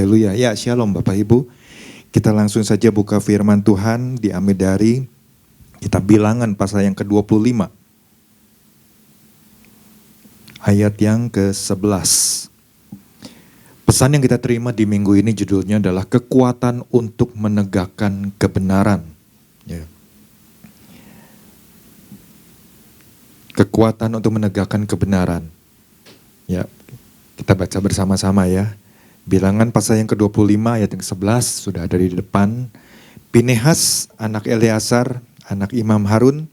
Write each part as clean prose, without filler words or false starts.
Haleluya. Ya, shalom Bapak Ibu. Kita langsung saja buka firman Tuhan diambil dari kitab Bilangan pasal yang ke-25. Ayat yang ke-11. Pesan yang kita terima di minggu ini judulnya adalah kekuatan untuk menegakkan kebenaran. Ya. Kekuatan untuk menegakkan kebenaran. Ya, kita baca bersama-sama ya. Bilangan pasal yang ke-25 ayat yang ke-11 sudah ada di depan. Pinehas anak Eleazar, anak Imam Harun,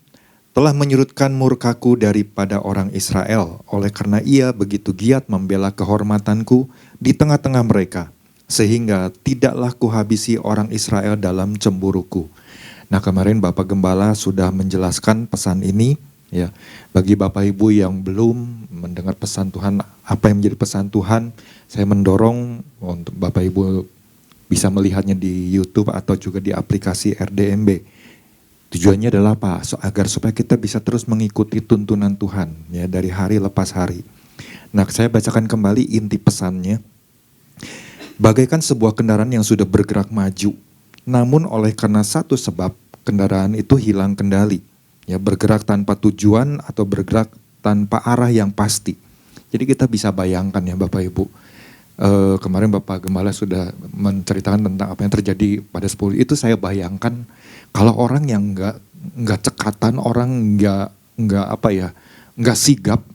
telah menyurutkan murkaku daripada orang Israel, oleh karena ia begitu giat membela kehormatanku di tengah-tengah mereka, sehingga tidaklah kuhabisi orang Israel dalam cemburuku. Nah, kemarin Bapak Gembala sudah menjelaskan pesan ini. Ya, bagi Bapak Ibu yang belum mendengar pesan Tuhan, apa yang menjadi pesan Tuhan, saya mendorong untuk Bapak Ibu bisa melihatnya di YouTube atau juga di aplikasi RDMB. Tujuannya adalah apa? Agar supaya kita bisa terus mengikuti tuntunan Tuhan ya dari hari lepas hari. Nah, saya bacakan kembali inti pesannya. Bagaikan sebuah kendaraan yang sudah bergerak maju, namun oleh karena satu sebab kendaraan itu hilang kendali. Ya, bergerak tanpa tujuan atau bergerak tanpa arah yang pasti. Jadi kita bisa bayangkan ya Bapak Ibu. Kemarin Bapak Gembala sudah menceritakan tentang apa yang terjadi pada 10. Itu saya bayangkan kalau orang yang nggak cekatan, orang nggak sigap,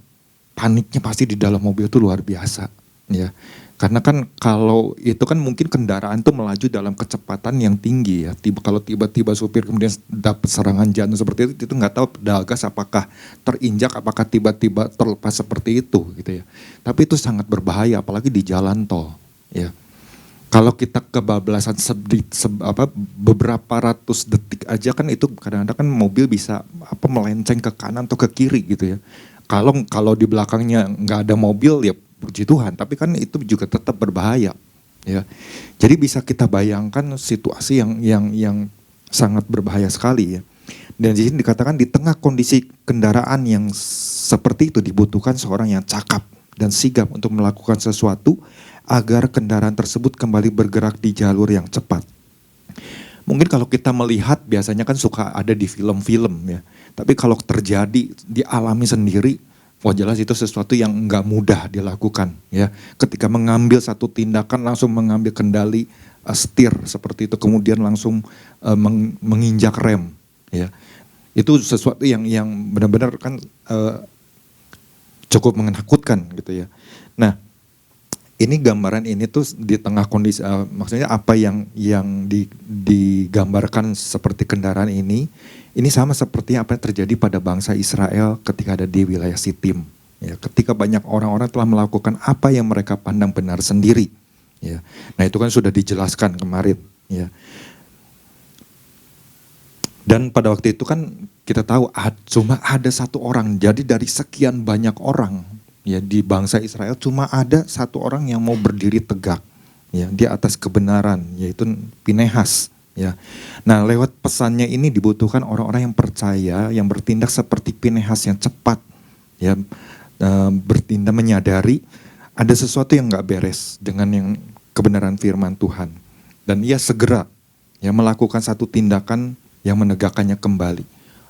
paniknya pasti di dalam mobil itu luar biasa. Ya. Karena kan kalau itu kan mungkin kendaraan tuh melaju dalam kecepatan yang tinggi ya. Kalau tiba-tiba supir kemudian dapat serangan jantung seperti itu nggak tahu pedal gas apakah terinjak, apakah tiba-tiba terlepas seperti itu gitu ya. Tapi itu sangat berbahaya apalagi di jalan tol ya. Kalau kita kebablasan beberapa ratus detik aja kan itu kadang-kadang kan mobil bisa melenceng ke kanan atau ke kiri gitu ya. Kalau di belakangnya nggak ada mobil ya puji Tuhan, tapi kan itu juga tetap berbahaya, ya. Jadi bisa kita bayangkan situasi yang sangat berbahaya sekali, ya. Dan di sini dikatakan di tengah kondisi kendaraan yang seperti itu dibutuhkan seorang yang cakap dan sigap untuk melakukan sesuatu agar kendaraan tersebut kembali bergerak di jalur yang cepat. Mungkin kalau kita melihat biasanya kan suka ada di film-film ya, tapi kalau terjadi dialami sendiri. Oh jelas itu sesuatu yang nggak mudah dilakukan ya. Ketika mengambil satu tindakan langsung mengambil kendali setir seperti itu, kemudian langsung menginjak rem ya. Itu sesuatu yang benar-benar kan cukup menakutkan gitu ya. Nah, ini gambaran ini tuh di tengah kondisi maksudnya apa yang digambarkan seperti kendaraan ini sama seperti apa yang terjadi pada bangsa Israel ketika ada di wilayah Sitim. Ya, ketika banyak orang-orang telah melakukan apa yang mereka pandang benar sendiri. Ya. Nah itu kan sudah dijelaskan kemarin. Ya. Dan pada waktu itu kan kita tahu cuma ada satu orang. Jadi dari sekian banyak orang ya di bangsa Israel cuma ada satu orang yang mau berdiri tegak ya di atas kebenaran, yaitu Pinehas. Ya, nah lewat pesannya ini dibutuhkan orang-orang yang percaya, yang bertindak seperti Pinehas yang cepat, ya bertindak menyadari ada sesuatu yang nggak beres dengan yang kebenaran firman Tuhan, dan ia segera ya melakukan satu tindakan yang menegakkannya kembali,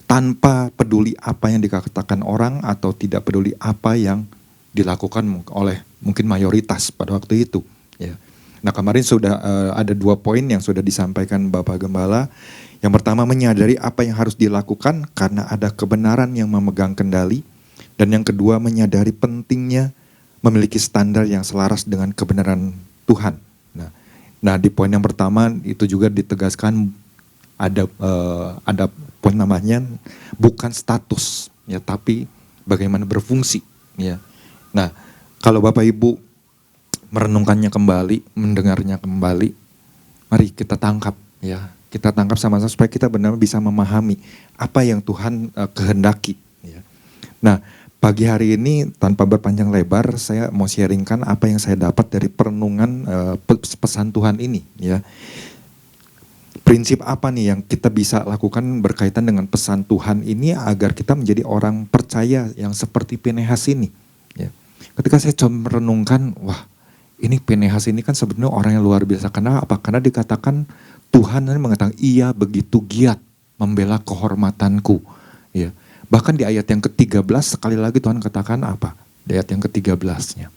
tanpa peduli apa yang dikatakan orang atau tidak peduli apa yang dilakukan oleh mungkin mayoritas pada waktu itu, ya. Nah kemarin sudah ada 2 poin yang sudah disampaikan Bapak Gembala. Yang pertama menyadari apa yang harus dilakukan karena ada kebenaran yang memegang kendali. Dan yang kedua menyadari pentingnya memiliki standar yang selaras dengan kebenaran Tuhan. Nah di poin yang pertama itu juga ditegaskan ada poin namanya bukan status ya, tapi bagaimana berfungsi ya. Nah kalau Bapak Ibu merenungkannya kembali, mendengarnya kembali, mari kita tangkap ya. Kita tangkap sama-sama supaya kita benar-benar bisa memahami apa yang Tuhan kehendaki ya. Nah, pagi hari ini tanpa berpanjang lebar saya mau sharingkan apa yang saya dapat dari perenungan pesan Tuhan ini ya. Prinsip apa nih yang kita bisa lakukan berkaitan dengan pesan Tuhan ini agar kita menjadi orang percaya yang seperti Pinehas ini ya. Ketika saya coba merenungkan, wah ini Pinehas ini kan sebenarnya orang yang luar biasa. Karena apa? Karena dikatakan Tuhan mengatakan ia begitu giat membela kehormatanku. Ya. Bahkan di ayat yang ke-13 sekali lagi Tuhan katakan apa? Di ayat yang ke-13-nya.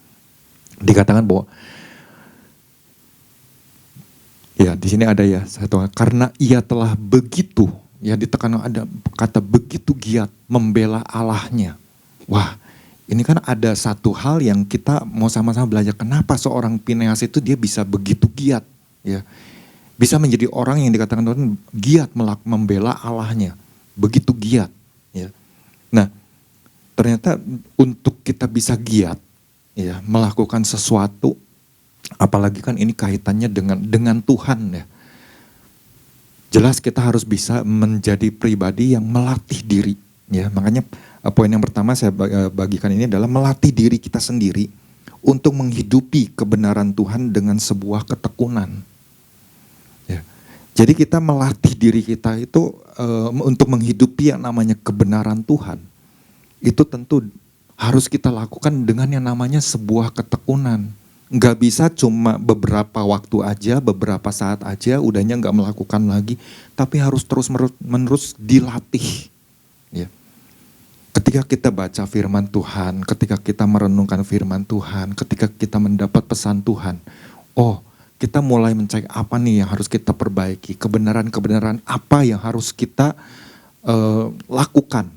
Dikatakan bahwa ya di sini ada ya satu, karena ia telah begitu, ya ditekan ada kata begitu giat membela Allahnya. Wah, ini kan ada satu hal yang kita mau sama-sama belajar. Kenapa seorang Pinehas itu dia bisa begitu giat, ya, bisa menjadi orang yang dikatakan Tuhan giat membela Allahnya, begitu giat, ya. Nah, ternyata untuk kita bisa giat, ya, melakukan sesuatu, apalagi kan ini kaitannya dengan Tuhan, ya. Jelas kita harus bisa menjadi pribadi yang melatih diri, ya. Makanya poin yang pertama saya bagikan ini adalah melatih diri kita sendiri untuk menghidupi kebenaran Tuhan dengan sebuah ketekunan. Ya. Jadi kita melatih diri kita itu untuk menghidupi yang namanya kebenaran Tuhan. Itu tentu harus kita lakukan dengan yang namanya sebuah ketekunan. Nggak bisa cuma beberapa waktu aja, beberapa saat aja, udahnya nggak melakukan lagi. Tapi harus terus menerus dilatih. Ya. Ketika kita baca firman Tuhan, ketika kita merenungkan firman Tuhan, ketika kita mendapat pesan Tuhan, oh kita mulai mencari apa nih yang harus kita perbaiki, kebenaran-kebenaran apa yang harus kita lakukan.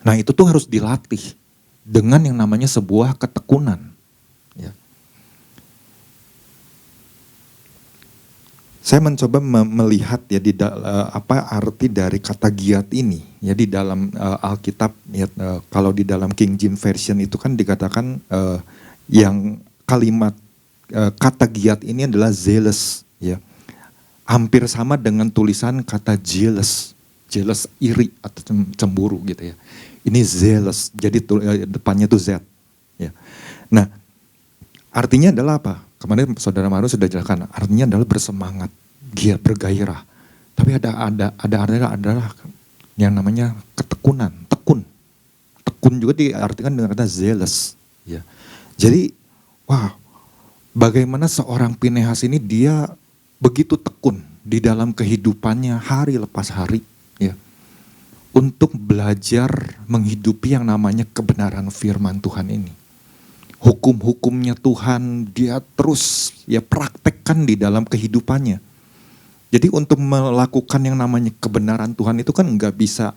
Nah itu tuh harus dilatih dengan yang namanya sebuah ketekunan. Ya. Saya mencoba melihat ya apa arti dari kata giat ini ya di dalam Alkitab ya, kalau di dalam King James Version itu kan dikatakan yang kalimat kata giat ini adalah zealous ya, hampir sama dengan tulisan kata jealous iri atau cemburu gitu ya. Ini zealous, jadi depannya tuh Z ya. Nah artinya adalah apa? Kemarin saudara Maru sudah jelaskan, artinya adalah bersemangat, giat, bergairah. Tapi adalah yang namanya ketekunan, tekun. Tekun juga diartikan dengan kata zealous. Ya. Jadi, wah, bagaimana seorang Pinehas ini dia begitu tekun di dalam kehidupannya hari lepas hari, ya, untuk belajar menghidupi yang namanya kebenaran firman Tuhan ini. Hukum-hukumnya Tuhan dia terus ya praktekkan di dalam kehidupannya. Jadi untuk melakukan yang namanya kebenaran Tuhan itu kan nggak bisa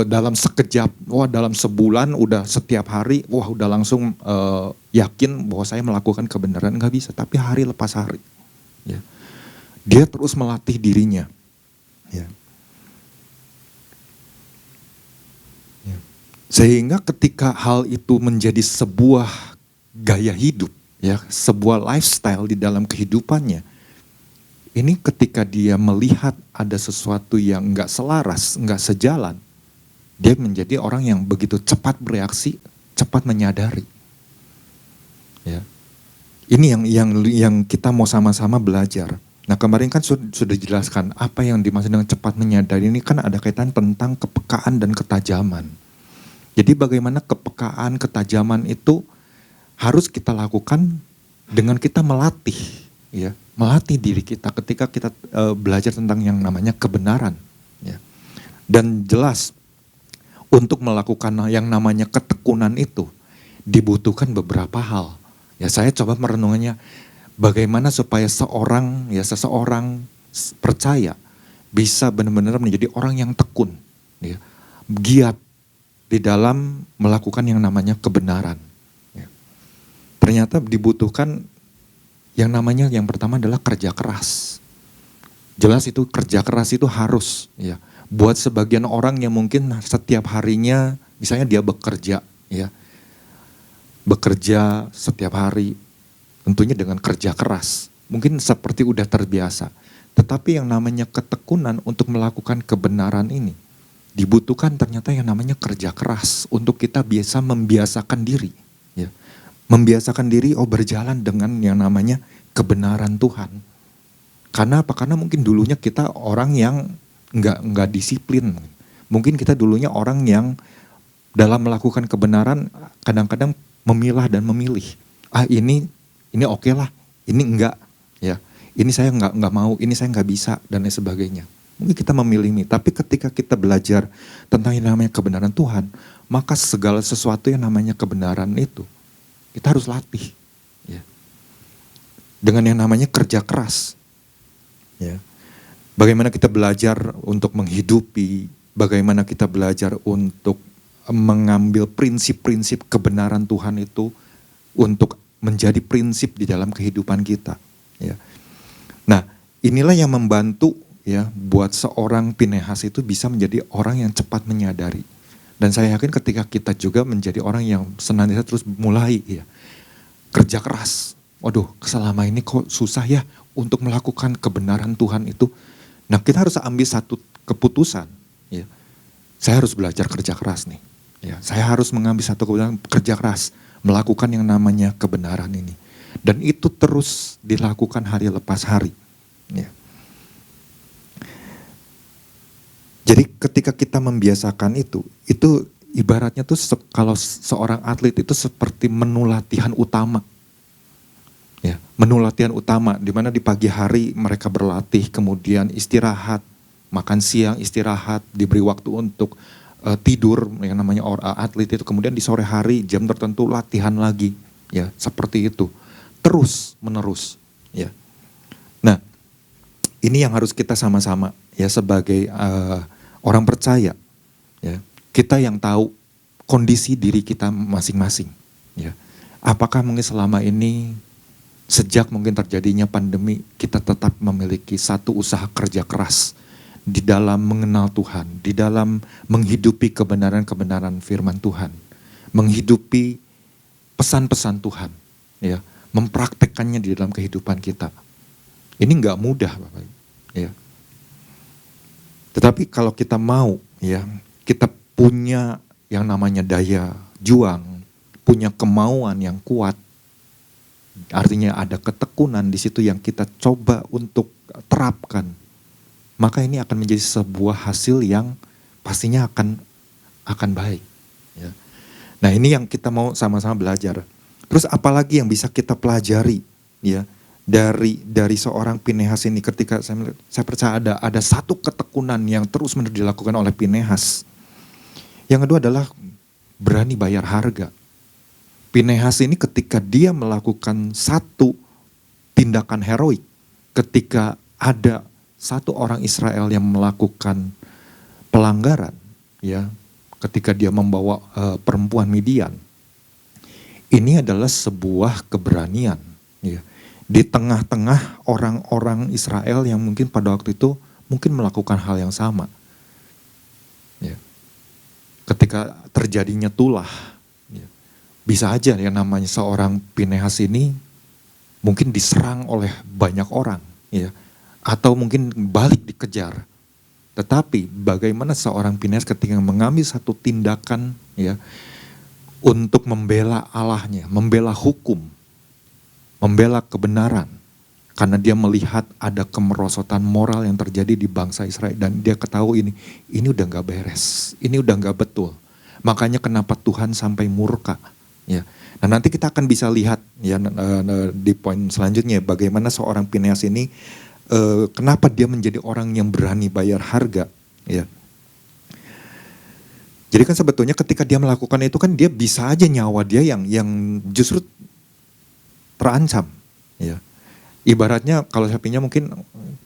dalam sekejap, wah dalam sebulan udah setiap hari, wah udah langsung yakin bahwa saya melakukan kebenaran, nggak bisa. Tapi hari lepas hari, ya. Dia terus melatih dirinya. Ya. Ya. Sehingga ketika hal itu menjadi sebuah gaya hidup, ya, sebuah lifestyle di dalam kehidupannya. Ini ketika dia melihat ada sesuatu yang nggak selaras, nggak sejalan, dia menjadi orang yang begitu cepat bereaksi, cepat menyadari. Ya. Ini yang kita mau sama-sama belajar. Nah kemarin kan sudah dijelaskan apa yang dimaksud dengan cepat menyadari ini kan ada kaitan tentang kepekaan dan ketajaman. Jadi bagaimana kepekaan, ketajaman itu harus kita lakukan dengan kita melatih, ya, melatih diri kita ketika kita belajar tentang yang namanya kebenaran, ya. Dan jelas untuk melakukan yang namanya ketekunan itu dibutuhkan beberapa hal. Ya, saya coba merenungannya bagaimana supaya seseorang percaya bisa benar-benar menjadi orang yang tekun, ya, giat di dalam melakukan yang namanya kebenaran. Ternyata dibutuhkan yang namanya yang pertama adalah kerja keras. Jelas itu kerja keras itu harus ya. Buat sebagian orang yang mungkin setiap harinya misalnya dia bekerja ya. Bekerja setiap hari tentunya dengan kerja keras. Mungkin seperti udah terbiasa. Tetapi yang namanya ketekunan untuk melakukan kebenaran ini dibutuhkan ternyata yang namanya kerja keras untuk kita biasa membiasakan diri ya. Membiasakan diri berjalan dengan yang namanya kebenaran Tuhan. Karena apa? Karena mungkin dulunya kita orang yang nggak disiplin. Mungkin kita dulunya orang yang dalam melakukan kebenaran kadang-kadang memilah dan memilih. Ini ini oke lah, ini enggak, ya. Ini saya nggak mau, ini saya nggak bisa, dan lain sebagainya. Mungkin kita memilih ini, tapi ketika kita belajar tentang yang namanya kebenaran Tuhan, maka segala sesuatu yang namanya kebenaran itu, kita harus latih. Ya. Dengan yang namanya kerja keras. Ya. Bagaimana kita belajar untuk menghidupi, bagaimana kita belajar untuk mengambil prinsip-prinsip kebenaran Tuhan itu untuk menjadi prinsip di dalam kehidupan kita. Ya. Nah, inilah yang membantu ya buat seorang Pinehas itu bisa menjadi orang yang cepat menyadari. Dan saya yakin ketika kita juga menjadi orang yang senantiasa terus mulai ya kerja keras. Waduh, selama ini kok susah ya untuk melakukan kebenaran Tuhan itu. Nah, kita harus ambil satu keputusan ya. Saya harus belajar kerja keras nih. Ya, saya harus mengambil satu keputusan kerja keras melakukan yang namanya kebenaran ini. Dan itu terus dilakukan hari lepas hari. Ya. Jadi ketika kita membiasakan itu ibaratnya tuh kalau seorang atlet itu seperti menu latihan utama. Ya, menu latihan utama di mana di pagi hari mereka berlatih, kemudian istirahat, makan siang, istirahat, diberi waktu untuk tidur yang namanya atlet itu, kemudian di sore hari jam tertentu latihan lagi. Ya, seperti itu. Terus menerus ya. Nah, ini yang harus kita sama-sama ya sebagai orang percaya ya. Kita yang tahu kondisi diri kita masing-masing ya. Apakah mungkin selama ini sejak mungkin terjadinya pandemi kita tetap memiliki satu usaha kerja keras di dalam mengenal Tuhan, di dalam menghidupi kebenaran-kebenaran firman Tuhan, menghidupi pesan-pesan Tuhan ya. Mempraktekkannya di dalam kehidupan kita. Ini nggak mudah, Bapak. Ya. Tetapi kalau kita mau, ya, kita punya yang namanya daya juang, punya kemauan yang kuat, artinya ada ketekunan di situ yang kita coba untuk terapkan, maka ini akan menjadi sebuah hasil yang pastinya akan baik. Ya. Nah, ini yang kita mau sama-sama belajar. Terus apalagi yang bisa kita pelajari ya dari seorang Pinehas ini ketika saya percaya ada satu ketekunan yang terus-menerus dilakukan oleh Pinehas. Yang kedua adalah berani bayar harga. Pinehas ini ketika dia melakukan satu tindakan heroik, ketika ada satu orang Israel yang melakukan pelanggaran ya, ketika dia membawa perempuan Midian. Ini adalah sebuah keberanian ya. Di tengah-tengah orang-orang Israel yang mungkin pada waktu itu mungkin melakukan hal yang sama. Ya. Ketika terjadinya tulah, ya, bisa aja yang namanya seorang Pinehas ini mungkin diserang oleh banyak orang, ya, atau mungkin balik dikejar. Tetapi bagaimana seorang Pinehas ketika mengambil satu tindakan, ya, untuk membela Allahnya, membela hukum, membela kebenaran. Karena dia melihat ada kemerosotan moral yang terjadi di bangsa Israel. Dan dia ketahui ini udah gak beres, ini udah gak betul. Makanya kenapa Tuhan sampai murka. Ya. Nah, nanti kita akan bisa lihat ya di poin selanjutnya bagaimana seorang Pinehas ini, kenapa dia menjadi orang yang berani bayar harga. Ya. Jadi kan sebetulnya ketika dia melakukan itu kan dia bisa aja nyawa dia yang justru terancam. Ya. Ibaratnya kalau saya pinjam mungkin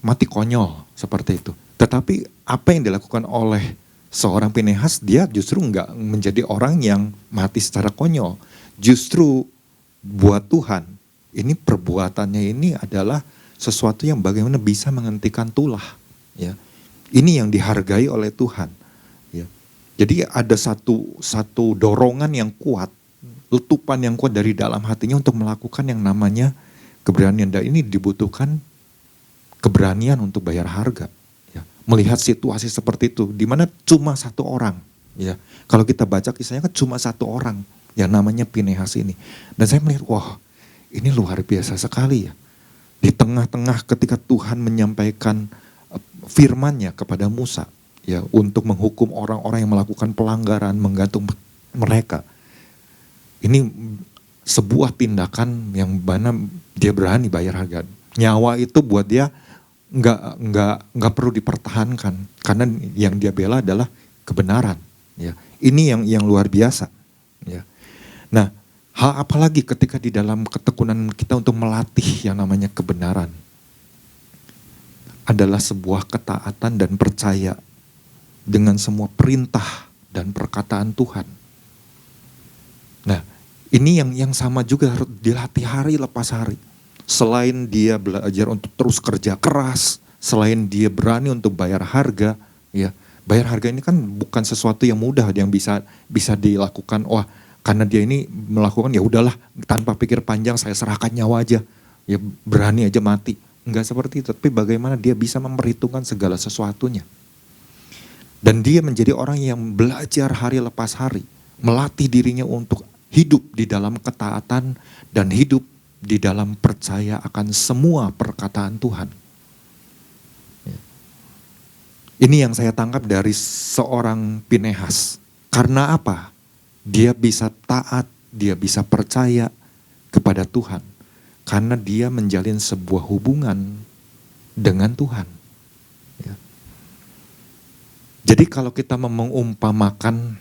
mati konyol seperti itu. Tetapi apa yang dilakukan oleh seorang Pinehas, dia justru enggak menjadi orang yang mati secara konyol. Justru buat Tuhan, ini perbuatannya ini adalah sesuatu yang bagaimana bisa menghentikan tulah. Ya. Ini yang dihargai oleh Tuhan. Ya. Jadi ada satu dorongan yang kuat, letupan yang kuat dari dalam hatinya untuk melakukan yang namanya keberanian. Dan ini dibutuhkan keberanian untuk bayar harga. Ya. Melihat situasi seperti itu, di mana cuma satu orang. Ya. Kalau kita baca kisahnya kan cuma satu orang yang namanya Pinehas ini. Dan saya melihat, wah ini luar biasa sekali ya. Di tengah-tengah ketika Tuhan menyampaikan firman-Nya kepada Musa, ya, untuk menghukum orang-orang yang melakukan pelanggaran, menggantung mereka. Ini sebuah tindakan yang mana dia berani bayar harga. Nyawa itu buat dia nggak perlu dipertahankan karena yang dia bela adalah kebenaran. Ya, ini yang luar biasa. Ya. Nah, hal apalagi ketika di dalam ketekunan kita untuk melatih yang namanya kebenaran adalah sebuah ketaatan dan percaya dengan semua perintah dan perkataan Tuhan. Nah, ini yang sama juga harus dilatih hari lepas hari. Selain dia belajar untuk terus kerja keras, selain dia berani untuk bayar harga, ya. Bayar harga ini kan bukan sesuatu yang mudah yang bisa dilakukan. Wah, karena dia ini melakukan ya udahlah tanpa pikir panjang saya serahkan nyawa aja. Ya berani aja mati. Enggak seperti itu, tapi bagaimana dia bisa memperhitungkan segala sesuatunya. Dan dia menjadi orang yang belajar hari lepas hari, melatih dirinya untuk hidup di dalam ketaatan dan hidup di dalam percaya akan semua perkataan Tuhan. Ini yang saya tangkap dari seorang Pinehas. Karena apa? Dia bisa taat, dia bisa percaya kepada Tuhan. Karena dia menjalin sebuah hubungan dengan Tuhan. Ya. Jadi kalau kita mengumpamakan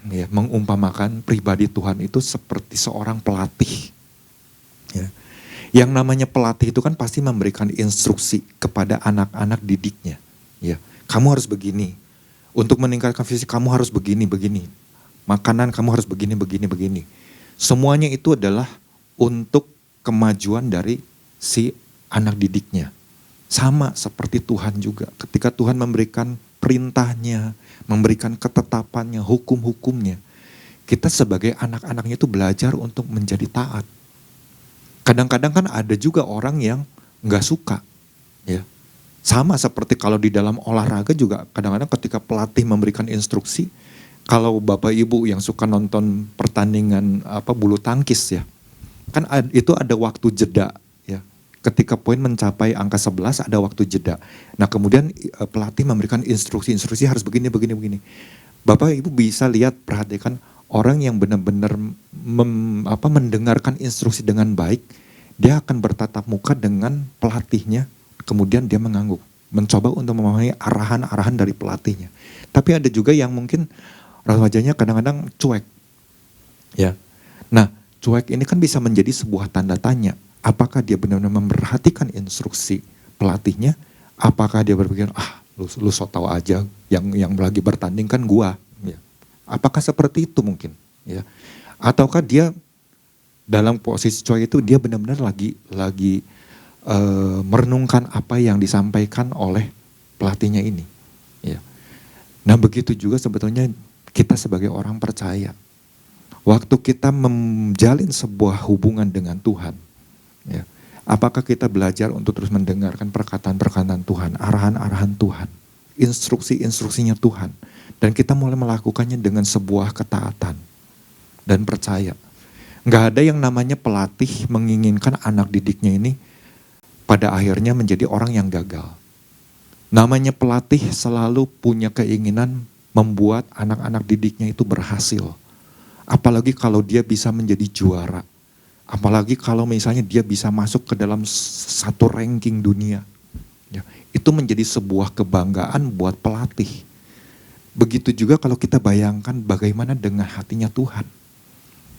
pribadi Tuhan itu seperti seorang pelatih. Ya. Yang namanya pelatih itu kan pasti memberikan instruksi kepada anak-anak didiknya. Ya, kamu harus begini. Untuk meningkatkan fisik kamu harus begini. Makanan kamu harus begini. Semuanya itu adalah untuk kemajuan dari si anak didiknya. Sama seperti Tuhan juga. Ketika Tuhan memberikan perintahnya, memberikan ketetapannya, hukum-hukumnya. Kita sebagai anak-anaknya itu belajar untuk menjadi taat. Kadang-kadang kan ada juga orang yang gak suka. Ya. Sama seperti kalau di dalam olahraga juga kadang-kadang ketika pelatih memberikan instruksi. Kalau Bapak Ibu yang suka nonton pertandingan bulu tangkis ya. Kan itu ada waktu jeda ya. Ketika poin mencapai angka 11 ada waktu jeda. Nah kemudian pelatih memberikan instruksi harus begini. Bapak Ibu bisa lihat, perhatikan orang yang benar-benar mendengarkan instruksi dengan baik, dia akan bertatap muka dengan pelatihnya, kemudian dia mengangguk, mencoba untuk memahami arahan-arahan dari pelatihnya. Tapi ada juga yang mungkin wajahnya kadang-kadang cuek. Ya. Nah, cuek ini kan bisa menjadi sebuah tanda tanya. Apakah dia benar-benar memperhatikan instruksi pelatihnya? Apakah dia berpikir, lu so tau aja, yang lagi bertanding kan gua. Ya. Apakah seperti itu mungkin? Ya. Ataukah dia dalam posisi cuek itu dia benar-benar lagi merenungkan apa yang disampaikan oleh pelatihnya ini. Ya. Nah begitu juga sebetulnya kita sebagai orang percaya. Waktu kita menjalin sebuah hubungan dengan Tuhan, ya, apakah kita belajar untuk terus mendengarkan perkataan-perkataan Tuhan, arahan-arahan Tuhan, instruksi-instruksinya Tuhan, dan kita mulai melakukannya dengan sebuah ketaatan dan percaya. Nggak ada yang namanya pelatih menginginkan anak didiknya ini pada akhirnya menjadi orang yang gagal. Namanya pelatih selalu punya keinginan membuat anak-anak didiknya itu berhasil. Apalagi kalau dia bisa menjadi juara. Apalagi kalau misalnya dia bisa masuk ke dalam satu ranking dunia. Ya, itu menjadi sebuah kebanggaan buat pelatih. Begitu juga kalau kita bayangkan bagaimana dengan hatinya Tuhan.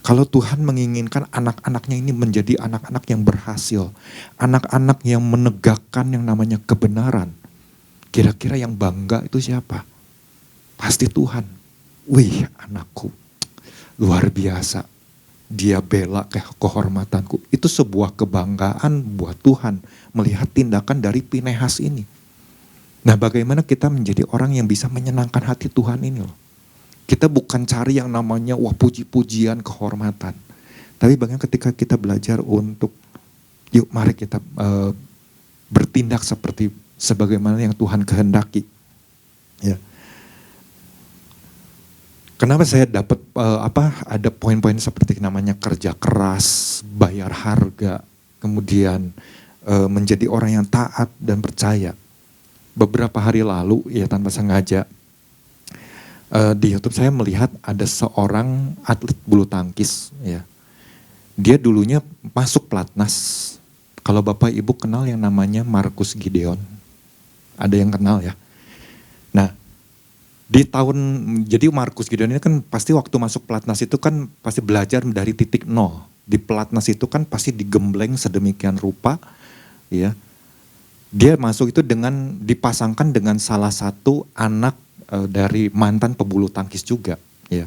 Kalau Tuhan menginginkan anak-anaknya ini menjadi anak-anak yang berhasil. Anak-anak yang menegakkan yang namanya kebenaran. Kira-kira yang bangga itu siapa? Pasti Tuhan. Wih, anakku luar biasa. Dia bela kehormatanku. Itu sebuah kebanggaan buat Tuhan melihat tindakan dari Pinehas ini. Nah, bagaimana kita menjadi orang yang bisa menyenangkan hati Tuhan ini loh. Kita bukan cari yang namanya puji-pujian, kehormatan. Tapi bagaimana ketika kita belajar untuk yuk mari kita bertindak sebagaimana yang Tuhan kehendaki. Ya. Kenapa saya dapat ada poin-poin seperti namanya kerja keras, bayar harga, kemudian menjadi orang yang taat dan percaya. Beberapa hari lalu ya tanpa sengaja di YouTube saya melihat ada seorang atlet bulu tangkis ya. Dia dulunya masuk pelatnas. Kalau Bapak Ibu kenal yang namanya Marcus Gideon, ada yang kenal ya. Nah, jadi Marcus Gideon ini kan pasti waktu masuk pelatnas itu kan pasti belajar dari titik nol. Di pelatnas itu kan pasti digembleng sedemikian rupa, ya. Dia masuk itu dengan dipasangkan dengan salah satu anak dari mantan pebulu tangkis juga, ya.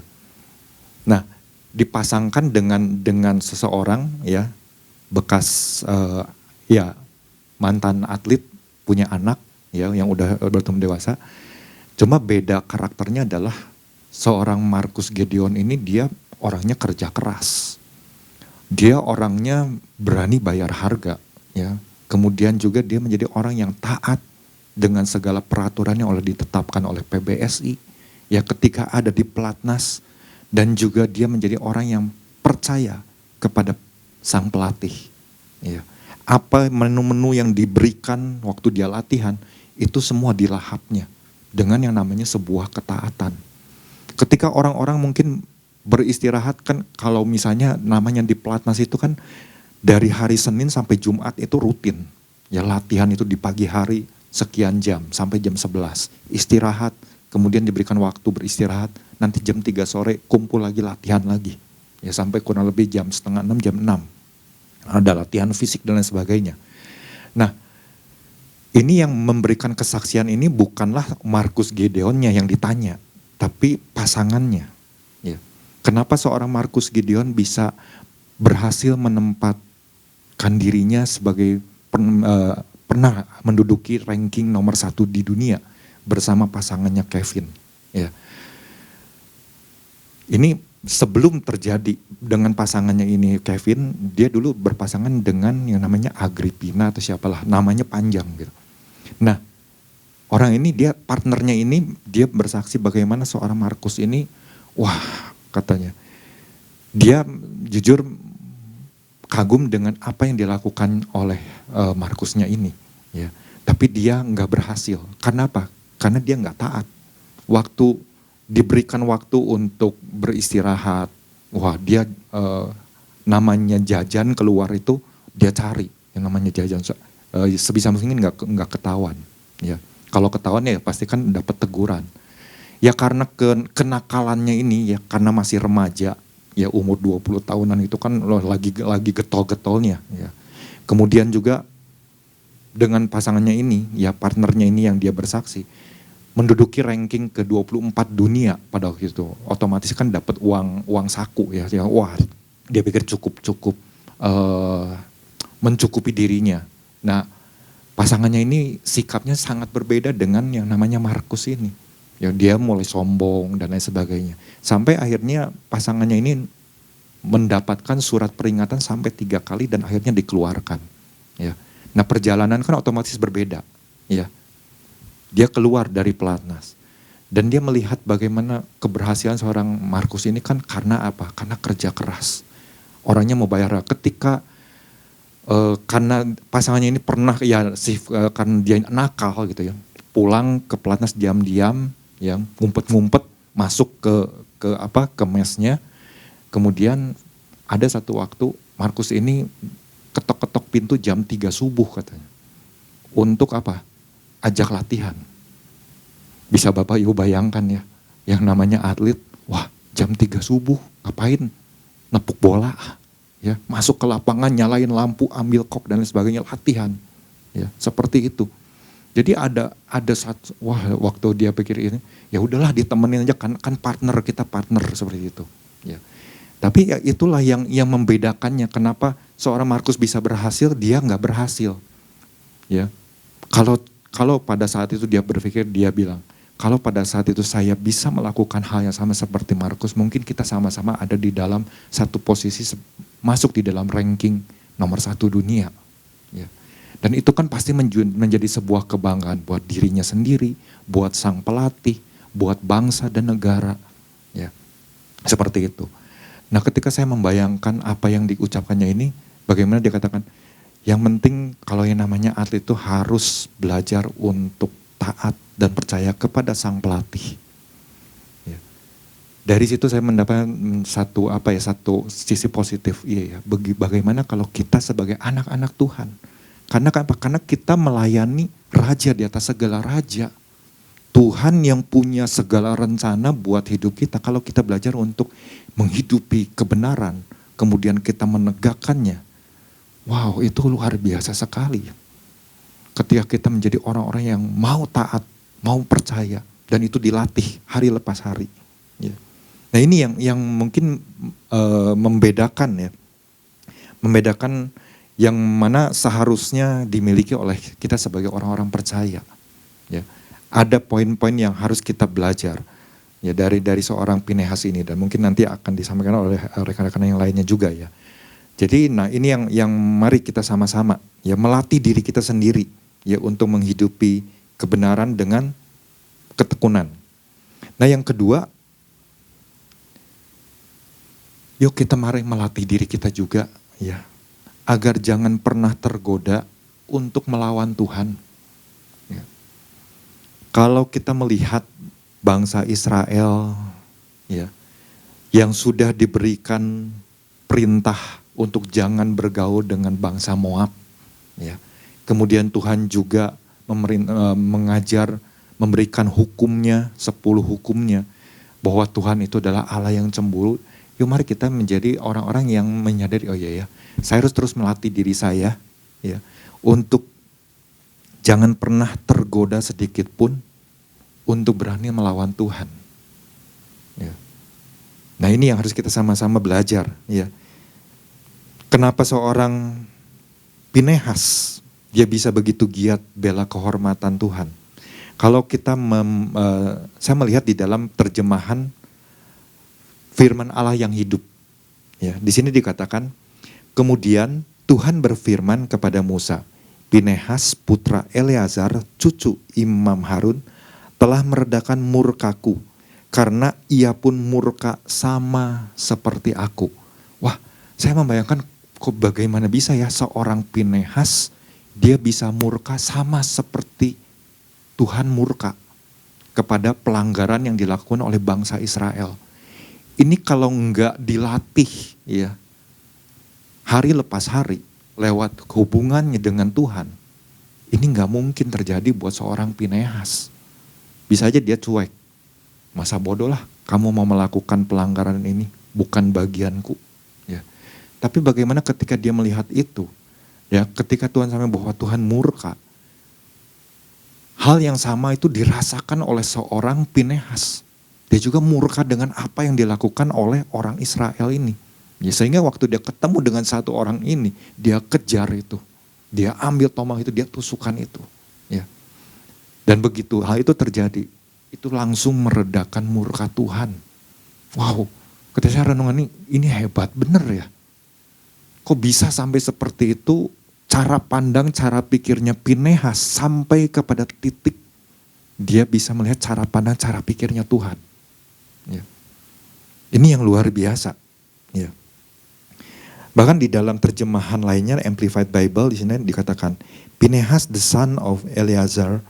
Nah, dipasangkan dengan seseorang, ya, bekas ya mantan atlet punya anak, ya, yang udah bertumbuh dewasa. Cuma beda karakternya adalah seorang Marcus Gideon ini dia orangnya kerja keras. Dia orangnya berani bayar harga, ya. Kemudian juga dia menjadi orang yang taat dengan segala peraturan yang ditetapkan oleh PBSI. Ya, ketika ada di pelatnas, dan juga dia menjadi orang yang percaya kepada sang pelatih. Ya. Apa menu-menu yang diberikan waktu dia latihan itu semua dilahapnya dengan yang namanya sebuah ketaatan. Ketika orang-orang mungkin beristirahat kan, kalau misalnya namanya di pelatnas itu kan dari hari Senin sampai Jumat itu rutin. Ya, latihan itu di pagi hari sekian jam sampai jam 11. Istirahat, kemudian diberikan waktu beristirahat, nanti jam 3 sore kumpul lagi latihan lagi. Ya, sampai kurang lebih jam setengah 6, jam 6. Ada latihan fisik dan lain sebagainya. Nah, ini yang memberikan kesaksian ini bukanlah Marcus Gideonnya yang ditanya, tapi pasangannya. Ya. Kenapa seorang Marcus Gideon bisa berhasil menempatkan dirinya sebagai pernah menduduki ranking nomor 1 di dunia bersama pasangannya Kevin. Ya. Ini sebelum terjadi dengan pasangannya ini Kevin, dia dulu berpasangan dengan yang namanya Agripina atau siapalah, namanya panjang gitu. Nah, orang ini dia partnernya ini dia bersaksi bagaimana seorang Marcus ini, wah katanya, dia jujur kagum dengan apa yang dilakukan oleh Marcusnya ini, ya. Tapi dia nggak berhasil. Karena apa? Karena dia nggak taat. Waktu diberikan waktu untuk beristirahat, wah dia namanya jajan keluar itu dia cari yang namanya jajan, sebisa mungkin nggak ketahuan, ya. Kalau ketahuan ya pasti kan dapat teguran. Ya karena kenakalannya ini ya karena masih remaja, ya umur 20 tahunan itu kan lagi getol-getolnya, ya. Kemudian juga dengan pasangannya ini, ya partnernya ini yang dia bersaksi, menduduki ranking ke-24 dunia pada waktu itu. Otomatis kan dapat uang saku ya. Wah, dia pikir cukup mencukupi dirinya. Nah, pasangannya ini sikapnya sangat berbeda dengan yang namanya Marcus ini. Ya, dia mulai sombong dan lain sebagainya. Sampai akhirnya pasangannya ini mendapatkan surat peringatan sampai 3 kali dan akhirnya dikeluarkan. Ya. Nah, perjalanan kan otomatis berbeda. Ya. Dia keluar dari pelatnas dan dia melihat bagaimana keberhasilan seorang Marcus ini kan karena apa? Karena kerja keras. Orangnya mau bayar. Ketika karena pasangannya ini pernah ya karena dia nakal gitu ya, pulang ke pelatnas diam-diam, ya ngumpet-ngumpet masuk ke mesnya. Kemudian ada satu waktu Marcus ini ketok-ketok pintu jam 3 subuh katanya. Untuk apa? Ajak latihan. Bisa Bapak Ibu bayangkan ya, yang namanya atlet, wah jam 3 subuh ngapain? Nepuk bola, ya masuk ke lapangan, nyalain lampu, ambil kok dan lain sebagainya, latihan. Ya, seperti itu. Jadi ada satu, wah waktu dia pikir ini, ya udahlah ditemenin aja kan partner seperti itu. Ya. Tapi ya itulah yang membedakannya, kenapa seorang Marcus bisa berhasil, dia nggak berhasil. Ya, kalau pada saat itu dia berpikir, dia bilang, kalau pada saat itu saya bisa melakukan hal yang sama seperti Marcus, mungkin kita sama-sama ada di dalam satu posisi, masuk di dalam ranking nomor 1 dunia. Ya. Dan itu kan pasti menjadi sebuah kebanggaan buat dirinya sendiri, buat sang pelatih, buat bangsa dan negara. Ya. Seperti itu. Nah, ketika saya membayangkan apa yang diucapkannya ini, bagaimana dia katakan, yang penting kalau yang namanya atlet itu harus belajar untuk taat dan percaya kepada sang pelatih. Ya. Dari situ saya mendapatkan satu sisi positif. Iya ya, bagaimana kalau kita sebagai anak-anak Tuhan. Karena kita melayani raja di atas segala raja. Tuhan yang punya segala rencana buat hidup kita. Kalau kita belajar untuk menghidupi kebenaran, kemudian kita menegakkannya. Wow, itu luar biasa sekali. Ketika kita menjadi orang-orang yang mau taat, mau percaya, dan itu dilatih hari lepas hari. Ya. Nah ini yang mungkin membedakan ya, membedakan yang mana seharusnya dimiliki oleh kita sebagai orang-orang percaya. Ya, ada poin-poin yang harus kita belajar ya dari seorang Pinehas ini, dan mungkin nanti akan disampaikan oleh rekan-rekan yang lainnya juga ya. Jadi nah ini yang mari kita sama-sama ya melatih diri kita sendiri ya untuk menghidupi kebenaran dengan ketekunan. Nah yang kedua, yuk kita mari melatih diri kita juga ya, agar jangan pernah tergoda untuk melawan Tuhan. Ya. Kalau kita melihat bangsa Israel ya, yang sudah diberikan perintah untuk jangan bergaul dengan bangsa Moab. Ya. Kemudian Tuhan juga mengajar, memberikan hukumnya, 10 hukumnya, bahwa Tuhan itu adalah Allah yang cemburu. Yuk mari kita menjadi orang-orang yang menyadari, oh iya ya, saya harus terus melatih diri saya ya untuk jangan pernah tergoda sedikit pun untuk berani melawan Tuhan. Ya. Nah ini yang harus kita sama-sama belajar ya. Kenapa seorang Pinehas dia bisa begitu giat bela kehormatan Tuhan? Kalau kita saya melihat di dalam terjemahan firman Allah yang hidup. Ya, di sini dikatakan, kemudian Tuhan berfirman kepada Musa, Pinehas putra Eleazar, cucu Imam Harun, telah meredakan murkaku, karena ia pun murka sama seperti aku. Wah, saya membayangkan kok bagaimana bisa ya seorang Pinehas, dia bisa murka sama seperti Tuhan murka kepada pelanggaran yang dilakukan oleh bangsa Israel. Ini kalau enggak dilatih ya, hari lepas hari lewat hubungannya dengan Tuhan, ini enggak mungkin terjadi buat seorang Pinehas. Bisa aja dia cuek, masa bodoh lah kamu mau melakukan pelanggaran ini, bukan bagianku. Ya. Tapi bagaimana ketika dia melihat itu, ya ketika Tuhan sampai bahwa Tuhan murka, hal yang sama itu dirasakan oleh seorang Pinehas. Dia juga murka dengan apa yang dilakukan oleh orang Israel ini. Ya, sehingga waktu dia ketemu dengan satu orang ini, dia kejar itu. Dia ambil tombak itu, dia tusukkan itu. Ya. Dan begitu hal itu terjadi, itu langsung meredakan murka Tuhan. Wow, ketika saya renungan ini hebat bener ya. Kok bisa sampai seperti itu, cara pandang, cara pikirnya Pinehas sampai kepada titik dia bisa melihat cara pandang, cara pikirnya Tuhan. Ya. Ini yang luar biasa. Ya. Bahkan di dalam terjemahan lainnya, Amplified Bible, di sini dikatakan, Pinehas the son of Eleazar,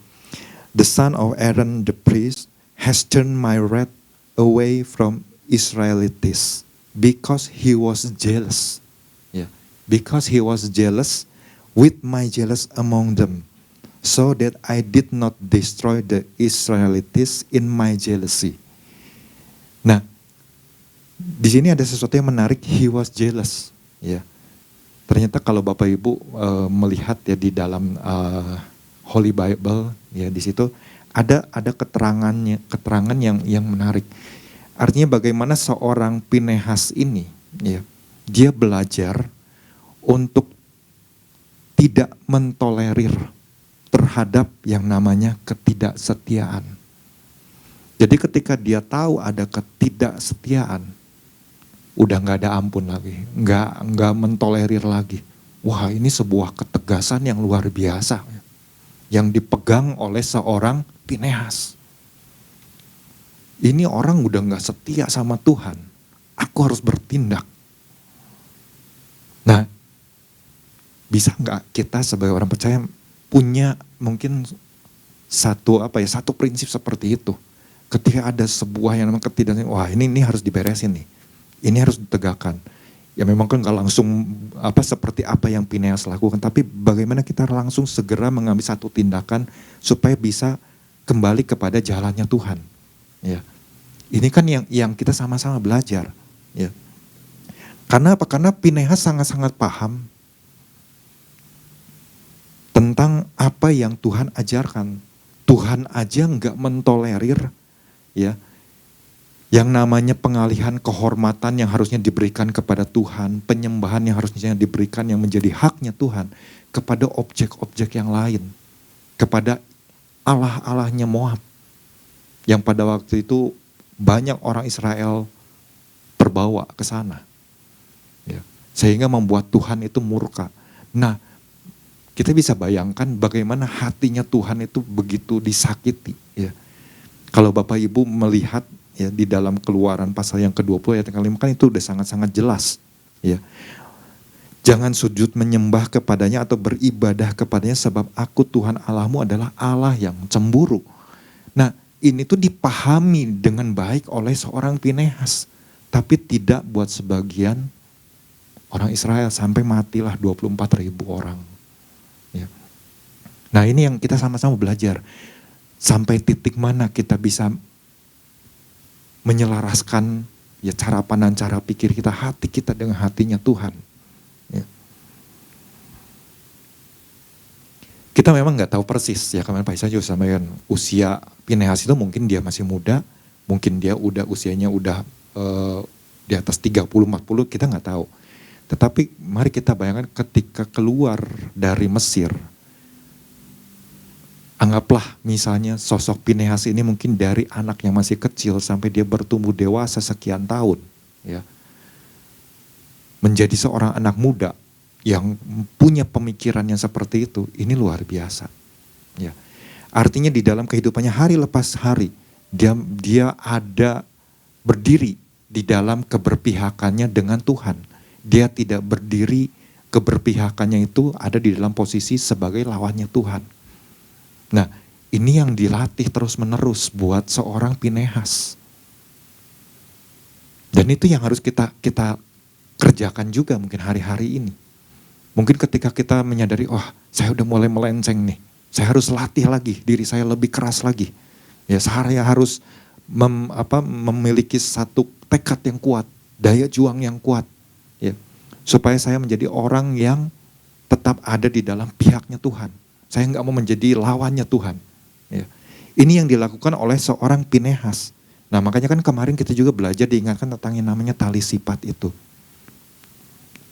the son of Aaron the priest, has turned my wrath away from Israelites because he was jealous. Ya. Because he was jealous with my jealous among them, so that I did not destroy the Israelites in my jealousy. Nah, di sini ada sesuatu yang menarik, he was jealous. Ya, ternyata kalau Bapak Ibu melihat ya di dalam Holy Bible, ya di situ ada keterangan yang menarik. Artinya bagaimana seorang Pinehas ini, ya, dia belajar untuk tidak mentolerir terhadap yang namanya ketidaksetiaan. Jadi ketika dia tahu ada ketidaksetiaan, udah nggak ada ampun lagi, nggak mentolerir lagi. Wah, ini sebuah ketegasan yang luar biasa yang dipegang oleh seorang Pinehas. Ini orang udah nggak setia sama Tuhan, aku harus bertindak. Nah, bisa nggak kita sebagai orang percaya punya mungkin satu prinsip seperti itu? Ketika ada sebuah yang namanya ketidaknyamanan, wah ini harus diberesin nih. Ini harus ditegakkan. Ya memang kan nggak langsung seperti apa yang Pinehas lakukan, tapi bagaimana kita langsung segera mengambil satu tindakan supaya bisa kembali kepada jalannya Tuhan. Ya. Ini kan yang kita sama-sama belajar. Ya. Karena apa? Karena Pinehas sangat-sangat paham tentang apa yang Tuhan ajarkan. Tuhan aja nggak mentolerir, ya, yang namanya pengalihan kehormatan yang harusnya diberikan kepada Tuhan, penyembahan yang harusnya diberikan yang menjadi haknya Tuhan kepada objek-objek yang lain, kepada Allah-Allahnya Moab, yang pada waktu itu banyak orang Israel terbawa ke sana, ya, sehingga membuat Tuhan itu murka. Nah, kita bisa bayangkan bagaimana hatinya Tuhan itu begitu disakiti, ya. Kalau Bapak Ibu melihat, ya, di dalam Keluaran pasal yang ke-20 ayat yang ke-5 kan itu udah sangat-sangat jelas, ya. Jangan sujud menyembah kepadanya atau beribadah kepadanya sebab aku Tuhan Allahmu adalah Allah yang cemburu. Nah, ini tuh dipahami dengan baik oleh seorang Pinehas, tapi tidak buat sebagian orang Israel, sampai matilah 24.000 orang. Ya. Nah, ini yang kita sama-sama belajar. Sampai titik mana kita bisa menyelaraskan, ya, cara pandang, cara pikir kita, hati kita dengan hatinya Tuhan. Ya. Kita memang nggak tahu persis, ya, kemarin Pak Isa juga sampaikan usia Pinehas itu mungkin dia masih muda, mungkin dia usianya udah di atas 30-40, kita nggak tahu. Tetapi mari kita bayangkan ketika keluar dari Mesir, anggaplah misalnya sosok Pinehas ini mungkin dari anak yang masih kecil sampai dia bertumbuh dewasa sekian tahun, ya, menjadi seorang anak muda yang punya pemikiran yang seperti itu, ini luar biasa. Ya. Artinya di dalam kehidupannya hari lepas hari, dia ada berdiri di dalam keberpihakannya dengan Tuhan. Dia tidak berdiri, keberpihakannya itu ada di dalam posisi sebagai lawannya Tuhan. Nah, ini yang dilatih terus-menerus buat seorang Pinehas. Dan itu yang harus kita kerjakan juga mungkin hari-hari ini. Mungkin ketika kita menyadari, oh, saya udah mulai melenceng nih. Saya harus latih lagi, diri saya lebih keras lagi. Ya, saya harus memiliki satu tekad yang kuat, daya juang yang kuat. Ya, supaya saya menjadi orang yang tetap ada di dalam pihaknya Tuhan. Saya nggak mau menjadi lawannya Tuhan. Ya. Ini yang dilakukan oleh seorang Pinehas. Nah, makanya kan kemarin kita juga belajar diingatkan tentang yang namanya tali sifat itu.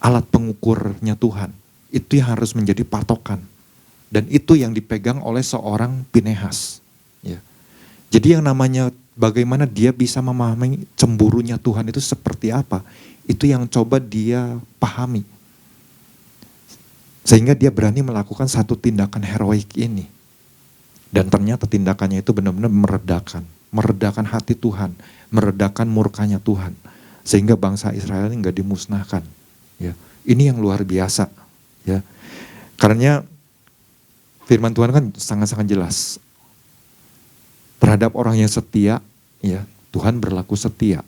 Alat pengukurnya Tuhan. Itu yang harus menjadi patokan. Dan itu yang dipegang oleh seorang Pinehas. Ya. Jadi yang namanya bagaimana dia bisa memahami cemburunya Tuhan itu seperti apa. Itu yang coba dia pahami. Sehingga dia berani melakukan satu tindakan heroik ini. Dan ternyata tindakannya itu benar-benar meredakan hati Tuhan, meredakan murkanya Tuhan. Sehingga bangsa Israel ini gak dimusnahkan. Ya. Ini yang luar biasa. Ya. Karena firman Tuhan kan sangat-sangat jelas. Terhadap orang yang setia, ya, Tuhan berlaku setia.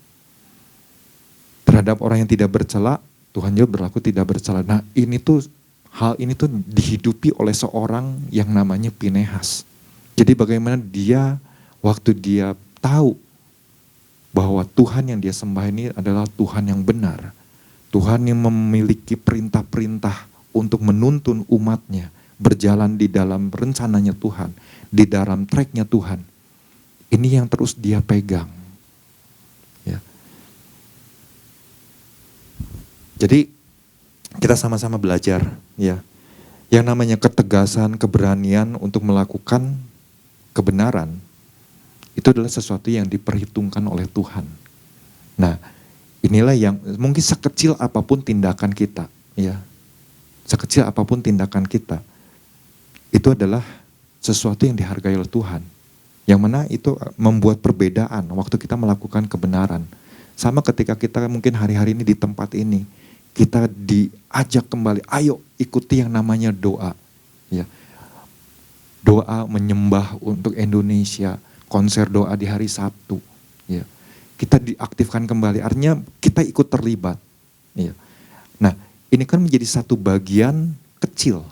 Terhadap orang yang tidak bercela, Tuhan juga berlaku tidak bercela. Nah, hal ini tuh dihidupi oleh seorang yang namanya Pinehas. Jadi bagaimana dia, waktu dia tahu bahwa Tuhan yang dia sembah ini adalah Tuhan yang benar. Tuhan yang memiliki perintah-perintah untuk menuntun umatnya, berjalan di dalam rencananya Tuhan, di dalam tracknya Tuhan. Ini yang terus dia pegang. Jadi kita sama-sama belajar, ya. Yang namanya ketegasan, keberanian untuk melakukan kebenaran itu adalah sesuatu yang diperhitungkan oleh Tuhan. Nah, inilah yang mungkin sekecil apapun tindakan kita, ya. Sekecil apapun tindakan kita, itu adalah sesuatu yang dihargai oleh Tuhan. Yang mana itu membuat perbedaan waktu kita melakukan kebenaran. Sama ketika kita mungkin hari-hari ini di tempat ini, kita diajak kembali, ayo ikuti yang namanya doa. Ya. Doa menyembah untuk Indonesia, konser doa di hari Sabtu. Ya. Kita diaktifkan kembali, artinya kita ikut terlibat. Ya. Nah, ini kan menjadi satu bagian kecil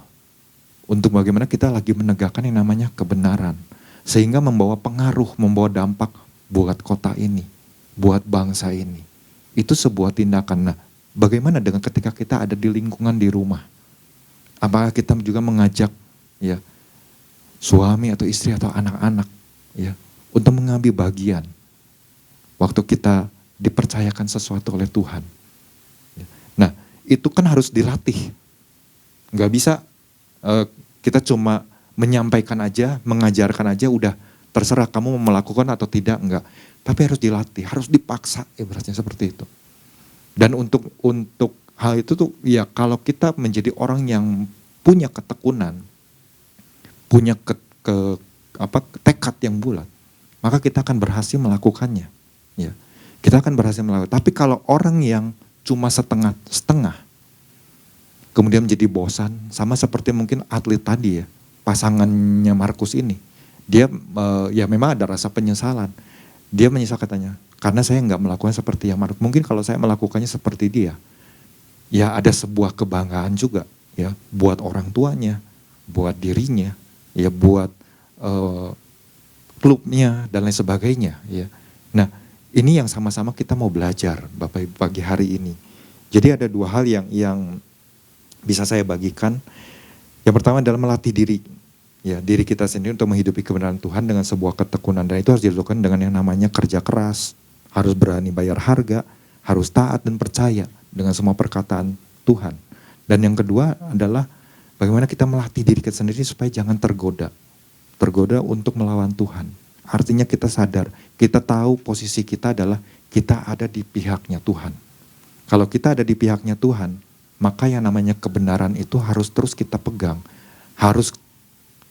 untuk bagaimana kita lagi menegakkan yang namanya kebenaran. Sehingga membawa pengaruh, membawa dampak buat kota ini, buat bangsa ini. Itu sebuah tindakan. Nah, bagaimana dengan ketika kita ada di lingkungan di rumah? Apakah kita juga mengajak ya suami atau istri atau anak-anak ya untuk mengambil bagian waktu kita dipercayakan sesuatu oleh Tuhan. Nah, itu kan harus dilatih. Nggak bisa kita cuma menyampaikan aja, mengajarkan aja, udah terserah kamu mau melakukan atau tidak, enggak. Tapi harus dilatih, harus dipaksa, ibaratnya seperti itu. Dan untuk hal itu tuh ya kalau kita menjadi orang yang punya ketekunan, punya tekad yang bulat, maka kita akan berhasil melakukannya. Ya, kita akan berhasil melakukan. Tapi kalau orang yang cuma setengah, kemudian menjadi bosan, sama seperti mungkin atlet tadi ya, pasangannya Markus ini, dia ya memang ada rasa penyesalan. Dia menyesal katanya, karena saya nggak melakukan seperti yang Markus. Mungkin kalau saya melakukannya seperti dia, ya ada sebuah kebanggaan juga ya, buat orang tuanya, buat dirinya, ya buat klubnya dan lain sebagainya. Ya. Nah, ini yang sama-sama kita mau belajar Bapak Ibu pagi hari ini. Jadi ada dua hal yang bisa saya bagikan. Yang pertama adalah melatih diri, ya diri kita sendiri untuk menghidupi kebenaran Tuhan dengan sebuah ketekunan, dan itu harus dilakukan dengan yang namanya kerja keras, harus berani bayar harga, harus taat dan percaya dengan semua perkataan Tuhan. Dan yang kedua adalah bagaimana kita melatih diri kita sendiri supaya jangan tergoda untuk melawan Tuhan. Artinya kita sadar, kita tahu posisi kita adalah kita ada di pihaknya Tuhan. Kalau kita ada di pihaknya Tuhan, maka yang namanya kebenaran itu harus terus kita pegang, harus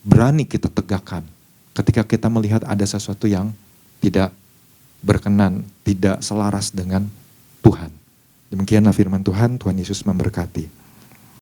berani kita tegakkan ketika kita melihat ada sesuatu yang tidak berkenan, tidak selaras dengan Tuhan. Demikianlah firman Tuhan, Tuhan Yesus memberkati.